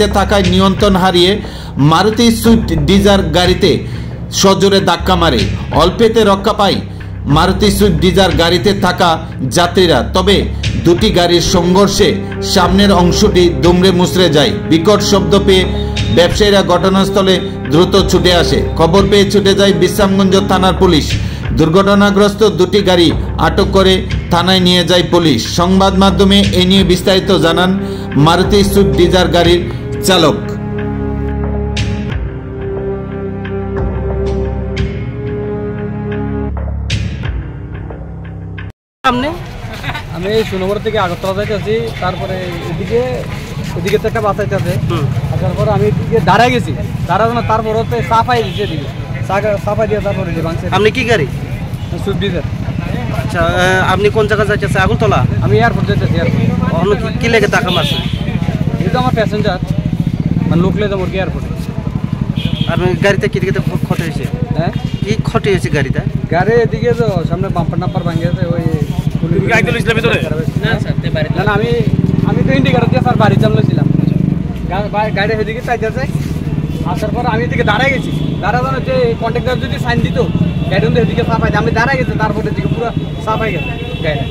থাকায় নিয়ন্ত্রণ হারিয়ে মারুতি সুইফট ডিজায়ার গাড়িতে সজোরে ধাক্কা মারে। অল্পেতে রক্ষা পায় মারুতি সুইফট ডিজায়ার গাড়িতে থাকা যাত্রীরা। তবে দুটি গাড়ির সংঘর্ষে সামনের অংশটি দুমড়ে মুচড়ে যায়। বিকট শব্দ পেয়ে ব্যবসায়ীরা ঘটনাস্থলে দ্রুত ছুটে আসে। খবর পেয়ে ছুটে যায় বিশ্রামগঞ্জ থানার পুলিশ। দুর্ঘটনাগ্রস্ত দুটি গাড়ি আটক করে থানায় নিয়ে যায় পুলিশ। সংবাদ মাধ্যমে এ নিয়ে বিস্তারিত জানান মারুতি সুইফট ডিজায়ার গাড়ির চালক। আমি সুনগর থেকে আগরতলা যাইতেছি, তারপরে এদিকে তো একটা বাস আইতেছে। আসার পর আমি এদিকে দাঁড়ায় গেছি, দাঁড়ানো তারপর হচ্ছে সাফাই দিচ্ছে, এদিকে সাফাই দিয়ে তারপরে আপনি কি গাড়ি? Swift Dzire. আচ্ছা, আপনি কোন জায়গায় যাইতেছে? আগরতলা? আমি এয়ারপোর্ট যাইতেছি। কি লেগে টাকা মারছে? এই তো আমার প্যাসেঞ্জার, মানে লোক লেগে যাবো এয়ারপোর্টে। আর গাড়িতে কি দিকে ক্ষতি হয়েছে? হ্যাঁ, কি ক্ষতি হয়েছে গাড়িটা? গাড়ি এদিকে তো সামনে বাম্পার নাম্পার ভাঙিয়েছে। ওই না না, আমি তো ইন্ডিকেটর দিয়ে স্যার বাড়ি চালাইছিলাম। গাড়ি এদিকে চাইতেছে। আসার পর আমি এদিকে দাঁড়ায় গেছি, দাঁড়ানো যে কন্ট্রাক্টর যদি সাইন দিত গাড়ি এদিকে সাফাই, আমি দাঁড়ায় গেছি, তারপরে এদিকে পুরো সাফাই গেছে গাড়িটা।